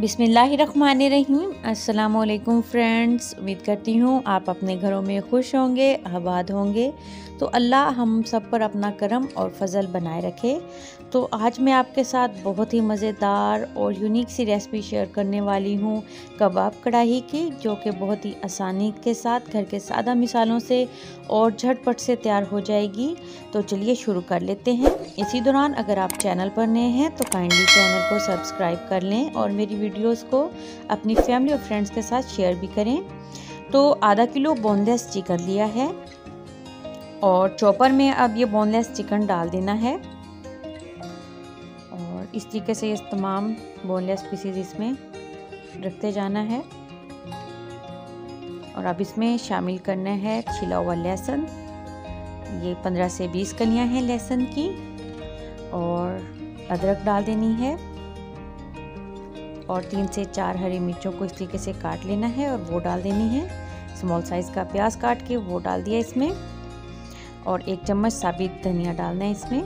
बिस्मिल्लाहिर्रहमानिर्रहीम। अस्सलामुअलैकुम फ्रेंड्स, उम्मीद करती हूँ आप अपने घरों में खुश होंगे, आबाद होंगे। तो अल्लाह हम सब पर अपना करम और फजल बनाए रखे। तो आज मैं आपके साथ बहुत ही मज़ेदार और यूनिक सी रेसिपी शेयर करने वाली हूँ कबाब कढ़ाई की, जो कि बहुत ही आसानी के साथ घर के सादा मिसालों से और झटपट से तैयार हो जाएगी। तो चलिए शुरू कर लेते हैं। इसी दौरान अगर आप चैनल पर नए हैं तो काइंडली चैनल को सब्सक्राइब कर लें और मेरी वीडियोस को अपनी फैमिली और फ्रेंड्स के साथ शेयर भी करें। तो आधा किलो बोनलेस चिकन लिया है और चॉपर में अब ये बोनलेस चिकन डाल देना है और इस तरीके से ये तमाम बोनलेस पीसेस इसमें रखते जाना है। और अब इसमें शामिल करना है छिला हुआ लहसुन। ये 15 से 20 कलियां हैं लहसुन की, और अदरक डाल देनी है और 3 से 4 हरी मिर्चों को इस तरीके से काट लेना है और वो डाल देनी है। स्मॉल साइज़ का प्याज काट के वो डाल दिया इसमें, और 1 चम्मच साबित धनिया डालना है इसमें,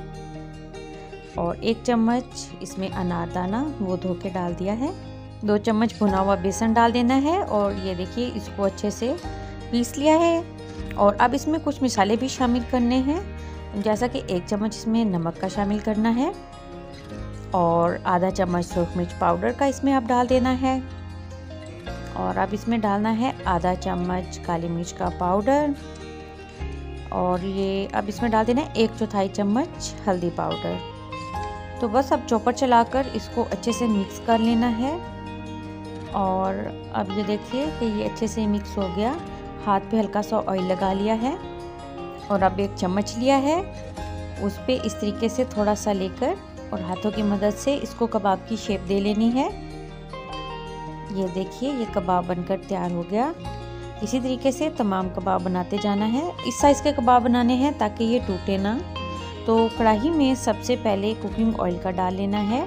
और 1 चम्मच इसमें अनारदाना वो धो के डाल दिया है। 2 चम्मच भुना हुआ बेसन डाल देना है और ये देखिए इसको अच्छे से पीस लिया है। और अब इसमें कुछ मसाले भी शामिल करने हैं, जैसा कि 1 चम्मच इसमें नमक का शामिल करना है और आधा चम्मच सुरख मिर्च पाउडर का इसमें अब डाल देना है। और अब इसमें डालना है आधा चम्मच काली मिर्च का पाउडर, और ये अब इसमें डाल देना है 1/4 चम्मच हल्दी पाउडर। तो बस अब चॉपर चलाकर इसको अच्छे से मिक्स कर लेना है। और अब ये देखिए कि ये अच्छे से मिक्स हो गया। हाथ पे हल्का सा ऑयल लगा लिया है और अब 1 चम्मच लिया है, उस पे इस तरीके से थोड़ा सा लेकर और हाथों की मदद से इसको कबाब की शेप दे लेनी है। ये देखिए ये कबाब बनकर तैयार हो गया। इसी तरीके से तमाम कबाब बनाते जाना है। इस साइज़ के कबाब बनाने हैं ताकि ये टूटे ना। तो कढ़ाई में सबसे पहले कुकिंग ऑयल का डाल लेना है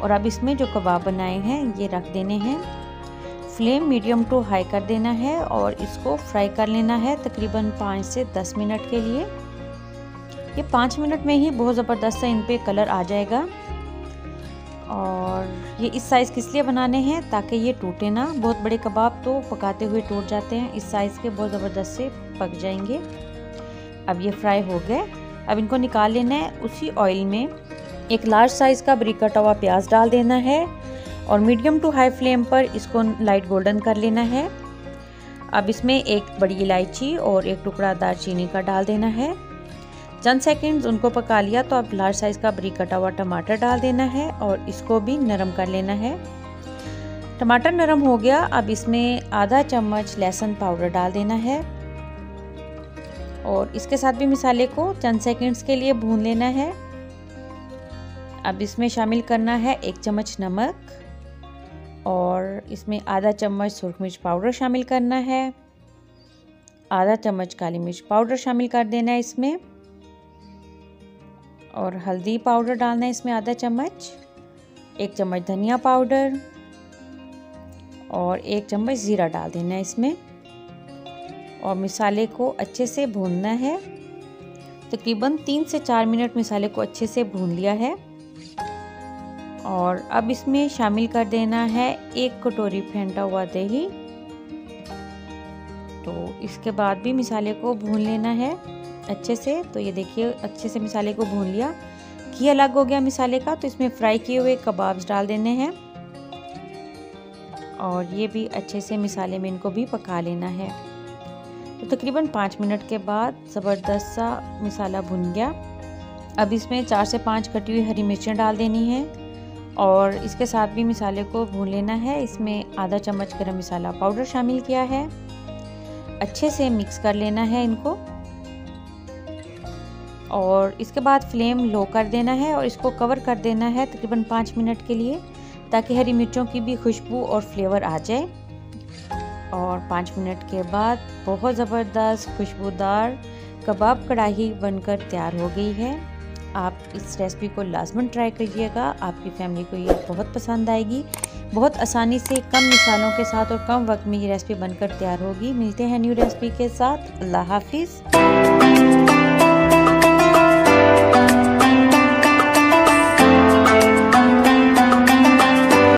और अब इसमें जो कबाब बनाए हैं ये रख देने हैं। फ्लेम मीडियम टू हाई कर देना है और इसको फ्राई कर लेना है तकरीबन 5 से 10 मिनट के लिए। ये 5 मिनट में ही बहुत ज़बरदस्त सा इन पे कलर आ जाएगा। और ये इस साइज़ किस लिए बनाने हैं ताकि ये टूटे ना। बहुत बड़े कबाब तो पकाते हुए टूट जाते हैं, इस साइज़ के बहुत ज़बरदस्त से पक जाएंगे। अब ये फ्राई हो गए, अब इनको निकाल लेना है। उसी ऑयल में 1 लार्ज साइज़ का बारीक कटा हुआ प्याज डाल देना है और मीडियम टू हाई फ्लेम पर इसको लाइट गोल्डन कर लेना है। अब इसमें 1 बड़ी इलायची और 1 टुकड़ा दालचीनी का डाल देना है। चंद सेकंड्स उनको पका लिया तो अब लार्ज साइज़ का बारीक कटा हुआ टमाटर डाल देना है और इसको भी नरम कर लेना है। टमाटर नरम हो गया, अब इसमें आधा चम्मच लहसुन पाउडर डाल देना है और इसके साथ भी मसाले को चंद सेकंड्स के लिए भून लेना है। अब इसमें शामिल करना है 1 चम्मच नमक और इसमें आधा चम्मच सुरख मिर्च पाउडर शामिल करना है, आधा चम्मच काली मिर्च पाउडर शामिल कर देना है इसमें, और हल्दी पाउडर डालना है इसमें आधा चम्मच, 1 चम्मच धनिया पाउडर और 1 चम्मच ज़ीरा डाल देना है इसमें। और मसाले को अच्छे से भूनना है। तकरीबन 3 से 4 मिनट मसाले को अच्छे से भून लिया है। और अब इसमें शामिल कर देना है 1 कटोरी फेंटा हुआ दही। तो इसके बाद भी मसाले को भून लेना है अच्छे से। तो ये देखिए अच्छे से मसाले को भून लिया, घी अलग हो गया मसाले का। तो इसमें फ्राई किए हुए कबाब्स डाल देने हैं और ये भी अच्छे से मसाले में इनको भी पका लेना है। तो तकरीबन 5 मिनट के बाद ज़बरदस्त सा मसाला भुन गया। अब इसमें 4 से 5 कटी हुई हरी मिर्चें डाल देनी है और इसके साथ भी मसाले को भून लेना है। इसमें आधा चम्मच गरम मसाला पाउडर शामिल किया है। अच्छे से मिक्स कर लेना है इनको और इसके बाद फ्लेम लो कर देना है और इसको कवर कर देना है तकरीबन 5 मिनट के लिए, ताकि हरी मिर्चों की भी खुशबू और फ्लेवर आ जाए। और 5 मिनट के बाद बहुत ज़बरदस्त खुशबूदार कबाब कढ़ाई बनकर तैयार हो गई है। आप इस रेसिपी को लाजमन ट्राई करिएगा, आपकी फैमिली को ये बहुत पसंद आएगी। बहुत आसानी से कम मिसालों के साथ और कम वक्त में ये रेसिपी बनकर तैयार होगी। मिलते हैं न्यू रेसिपी के साथ। अल्लाह हाफिज़।